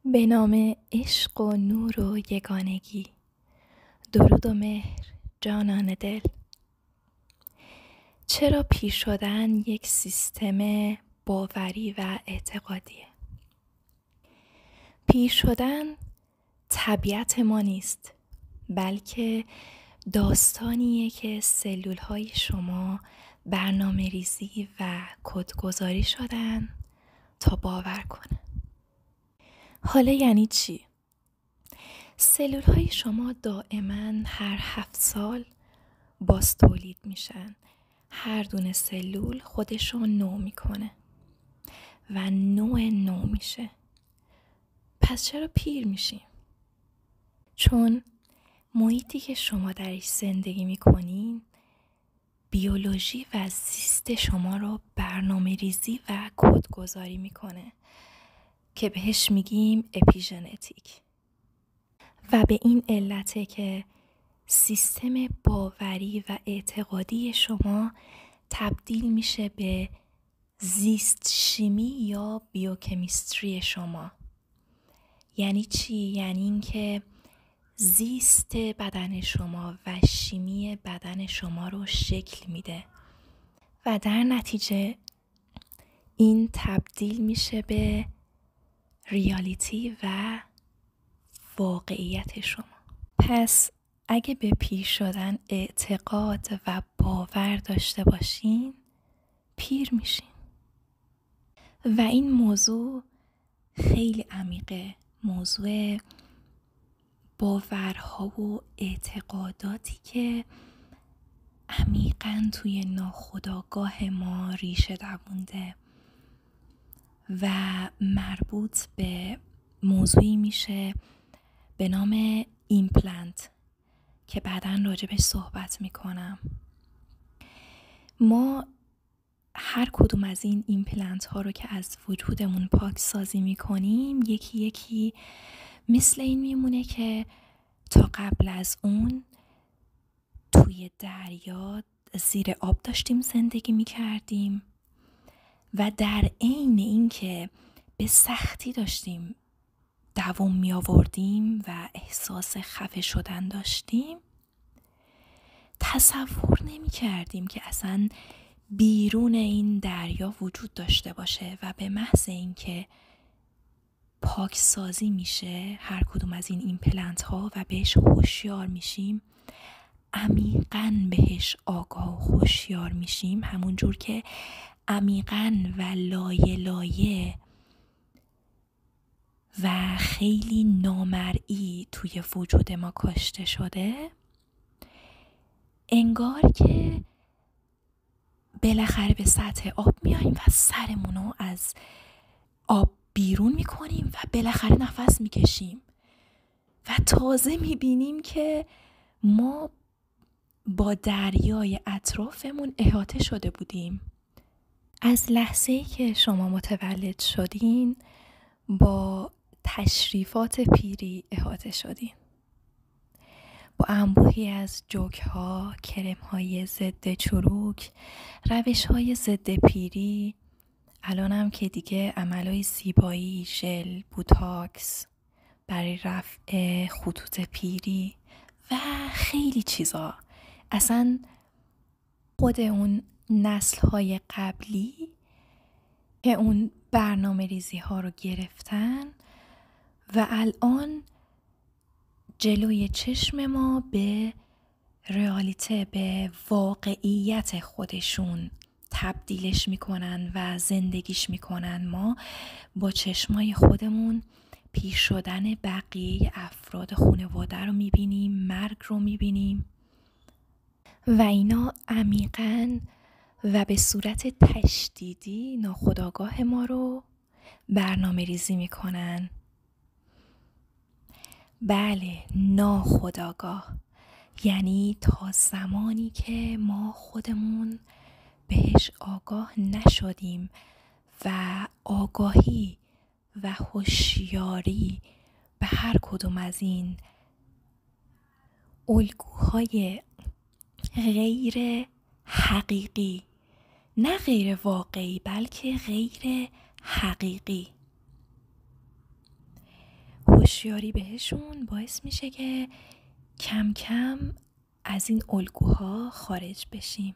به نام عشق و نور و یگانگی، درود و مهر جانان دل. چرا پیر شدن یک سیستم باوری و اعتقادیه؟ پیر شدن طبیعت ما نیست، بلکه داستانیه که سلول های شما برنامه ریزی و کدگذاری شدن تا باور کنه. حالا یعنی چی؟ سلول های شما دائما هر 7 سال باز تولید میشن. هر دونه سلول خودش رو نو میکنه و نو میشه. پس چرا پیر میشیم؟ چون محیطی که شما درش زندگی میکنین بیولوژی و زیست شما رو برنامه ریزی و کدگذاری میکنه که بهش میگیم اپیژنتیک. و به این علته که سیستم باوری و اعتقادی شما تبدیل میشه به زیست شیمی یا بیوکمیستری شما. یعنی چی؟ یعنی اینکه زیست بدن شما و شیمی بدن شما رو شکل میده و در نتیجه این تبدیل میشه به ریالیتی و واقعیت شما. پس اگه به پیر شدن اعتقاد و باور داشته باشین، پیر میشین. و این موضوع خیلی عمیقه، موضوع باورها و اعتقاداتی که عمیقاً توی ناخودآگاه ما ریشه دوونده و مربوط به موضوعی میشه به نام ایمپلنت که بعداً راجبش صحبت میکنم. ما هر کدوم از این ایمپلنت ها رو که از وجودمون پاک سازی میکنیم یکی یکی مثل این میمونه که تا قبل از اون توی دریا زیر آب داشتیم زندگی میکردیم و در عین این که به سختی داشتیم دوام می آوردیم و احساس خفه شدن داشتیم، تصور نمی کردیم که اصلا بیرون این دریا وجود داشته باشه و به محض این که پاک سازی میشه هر کدوم از این ایمپلنت ها و بهش هوشیار میشیم، عمیقاً بهش آگاه و هوشیار میشیم، همون جور که عمیقاً و لایه لایه و خیلی نامرئی توی وجود ما کاشته شده، انگار که بالاخره به سطح آب میاییم و سرمونو از آب بیرون میکنیم و بالاخره نفس میکشیم و تازه میبینیم که ما با دریای اطرافمون احاطه شده بودیم. از لحظه‌ای که شما متولد شدین با تشریفات پیری احاطه شدین، با انبوهی از جوک‌ها، کرم‌های ضد چروک، روش‌های ضد پیری، الانم که دیگه عملای زیبایی، ژل، بوتاکس برای رفع خطوط پیری و خیلی چیزا. اصلا خود اون نسل‌های قبلی که اون برنامه ریزی ها رو گرفتن و الان جلوی چشم ما به رئالیته، به واقعیت خودشون تبدیلش میکنن و زندگیش میکنن. ما با چشمای خودمون پیر شدن بقیه افراد خانواده رو میبینیم، مرگ رو میبینیم و اینا عمیقاً و به صورت تشدیدی ناخودآگاه ما رو برنامه ریزی میکنن. بله، ناخودآگاه، یعنی تا زمانی که ما خودمون بهش آگاه نشدیم و آگاهی و هوشیاری به هر کدوم از این الگوهای غیر حقیقی، نه غیر واقعی بلکه غیر حقیقی، هوشیاری بهشون باعث میشه که کم کم از این الگوها خارج بشیم.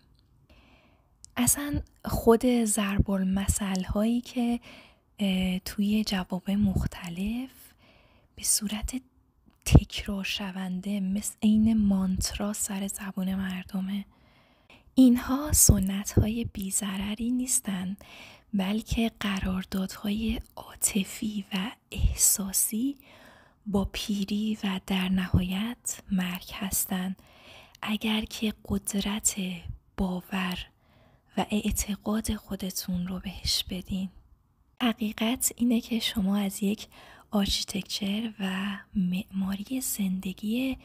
اصلا خود ضرب المثل هایی که توی جواب مختلف به صورت تکرار شونده مثل این مانترا سر زبون مردمه، اینها سنت های بی ضرری نیستن، بلکه قراردادهای عاطفی و احساسی با پیری و در نهایت مرگ هستند. اگر که قدرت باور و اعتقاد خودتون رو بهش بدین. حقیقت اینه که شما از یک آرشیتکچر و معماری زندگی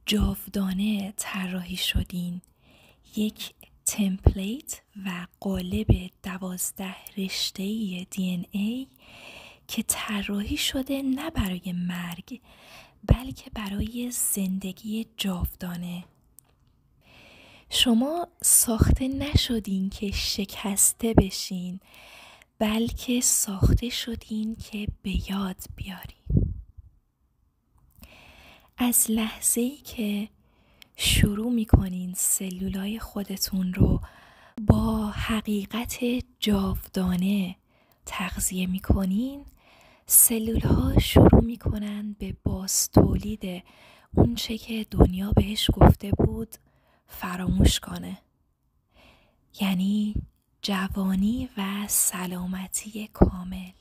جاودانه طراحی شدین، یک تمپلیت و قالب 12 رشته‌ای DNA که طراحی شده نه برای مرگ بلکه برای زندگی جاودانه. شما ساخته نشدین که شکسته بشین، بلکه ساخته شدین که به یاد بیارین. از لحظه‌ای که شروع میکنین سلولای خودتون رو با حقیقت جاودانه تغذیه میکنین، سلولها شروع میکنن به بازتولید اون چه که دنیا بهش گفته بود فراموش کنه، یعنی جوانی و سلامتی کامل.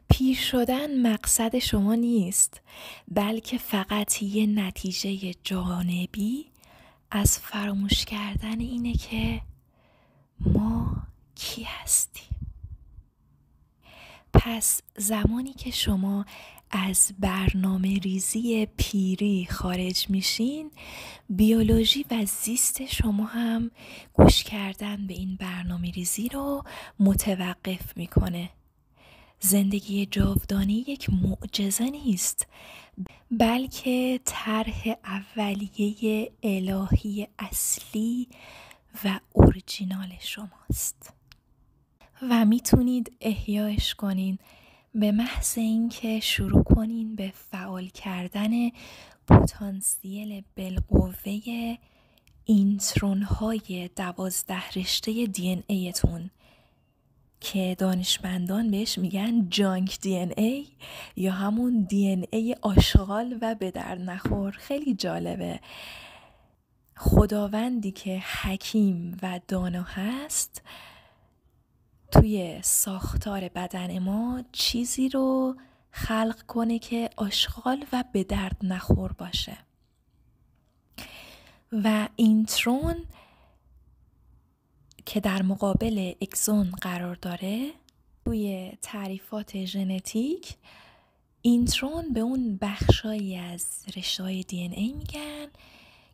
پیر شدن مقصد شما نیست، بلکه فقط یه نتیجه جانبی از فراموش کردن اینه که ما کی هستیم. پس زمانی که شما از برنامه ریزی پیری خارج میشین، بیولوژی و زیست شما هم گوش کردن به این برنامه ریزی رو متوقف میکنه. زندگی جاودانی یک معجزه نیست، بلکه طرح اولیه الهی اصلی و اورجینال شماست و میتونید احیاش کنین به محض اینکه شروع کنین به فعال کردن پتانسیل بالقوه اینترون های 12 رشته DNA تون که دانشمندان بهش میگن جانک DNA یا همون DNA آشغال و به در نخور. خیلی جالبه. خداوندی که حکیم و دانا هست توی ساختار بدن ما چیزی رو خلق کنه که آشغال و به درد نخور باشه و اینترون که در مقابل اکسون قرار داره. توی تعریفات ژنتیک اینترون به اون بخشایی از رشته‌های DNA میگن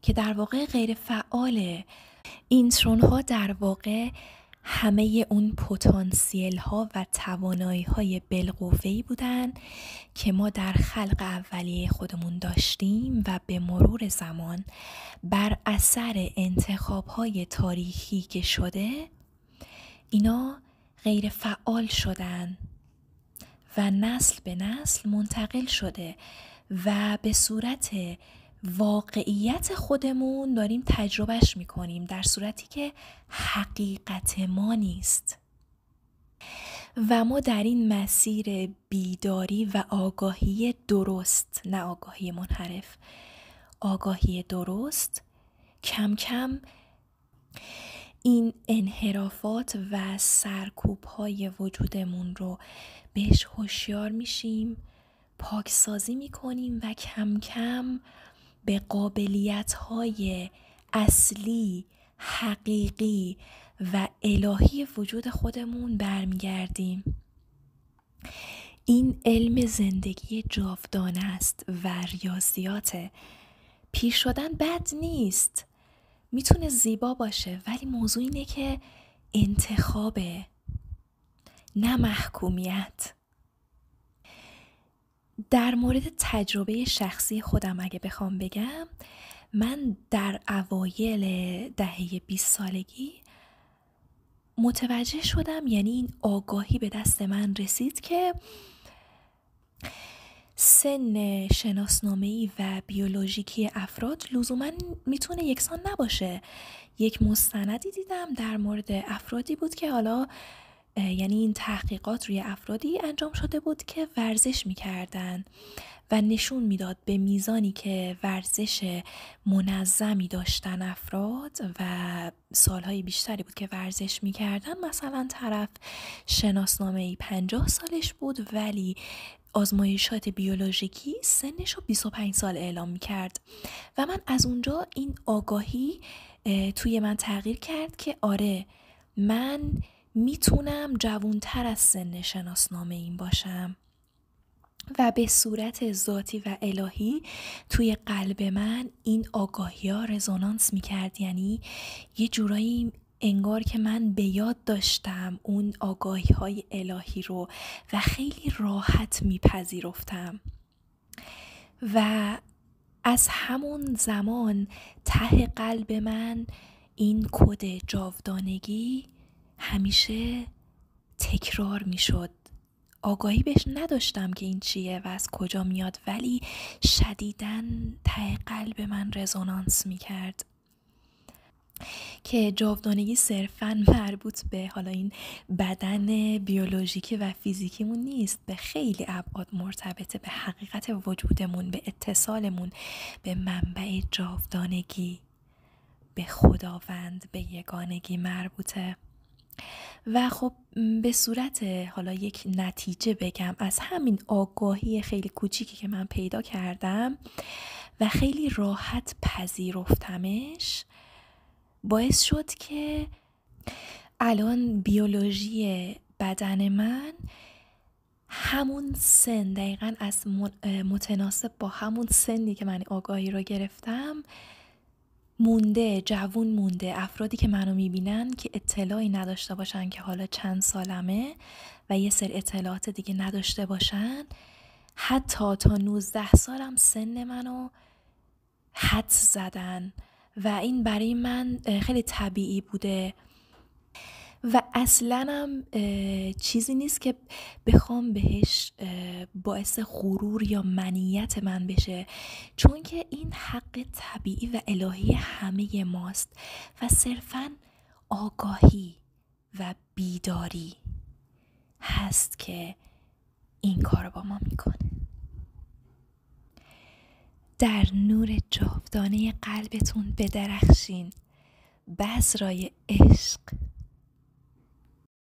که در واقع غیر فعاله. اینترون ها در واقع همه اون پتانسیل ها و توانایی های بالقوه‌ای بودن که ما در خلق اولیه خودمون داشتیم و به مرور زمان بر اثر انتخاب های تاریخی که شده اینا غیر فعال شدن و نسل به نسل منتقل شده و به صورت واقعیت خودمون داریم تجربهش میکنیم، در صورتی که حقیقت ما نیست. و ما در این مسیر بیداری و آگاهی درست، نه آگاهی منحرف، آگاهی درست، کم کم این انحرافات و سرکوب‌های وجودمون رو بهش هوشیار میشیم، پاکسازی میکنیم و کم کم به قابلیت‌های اصلی، حقیقی و الهی وجود خودمون برمیگردیم. این علم زندگی جاودانه است و ریاضیاته. پیر شدن بد نیست، میتونه زیبا باشه، ولی موضوع اینه که انتخابه، نه محکومیت. در مورد تجربه شخصی خودم اگه بخوام بگم، من در اوایل دهه 20 سالگی متوجه شدم، یعنی این آگاهی به دست من رسید که سن شناسنامه‌ای و بیولوژیکی افراد لزوما میتونه یکسان نباشه. یک مستندی دیدم در مورد افرادی بود که حالا یعنی این تحقیقات روی افرادی انجام شده بود که ورزش میکردن و نشون میداد به میزانی که ورزش منظمی داشتن افراد و سالهای بیشتری بود که ورزش میکردن، مثلا طرف شناسنامه‌ای 50 سالش بود ولی آزمایشات بیولوژیکی سنش رو 25 سال اعلام میکرد و من از اونجا این آگاهی توی من تغییر کرد که آره، من میتونم جوانتر از سن شناسنامه این باشم و به صورت ذاتی و الهی توی قلب من این آگاهی ها رزونانس میکرد. یعنی یه جورایی انگار که من به یاد داشتم اون آگاهی های الهی رو و خیلی راحت میپذیرفتم و از همون زمان ته قلب من این کد جاودانگی همیشه تکرار میشد. آگاهی بهش نداشتم که این چیه و از کجا میاد، ولی شدیداً ته قلب من رزونانس میکرد که جاودانگی صرفاً مربوط به حالا این بدن بیولوژیکی و فیزیکیمون نیست، به خیلی ابعاد مرتبطه، به حقیقت وجودمون، به اتصالمون به منبع جاودانگی، به خداوند، به یگانگی مربوطه. و خب به صورت حالا یک نتیجه بگم از همین آگاهی خیلی کوچیکی که من پیدا کردم و خیلی راحت پذیرفتمش، باعث شد که الان بیولوژی بدن من همون سن دقیقاً از متناسب با همون سنی که من آگاهی رو گرفتم مونده، جوون مونده. افرادی که منو میبینن که اطلاعی نداشته باشن که حالا چند سالمه و یه سری اطلاعات دیگه نداشته باشن، حتی تا 19 سالم سن منو حدس زدن و این برای من خیلی طبیعی بوده و اصلاً هم چیزی نیست که بخوام بهش باعث غرور یا منیت من بشه، چون که این حق طبیعی و الهی همه ماست و صرفاً آگاهی و بیداری هست که این کار با ما میکنه. در نور جاودانه قلبتون بدرخشین، بذرای عشق.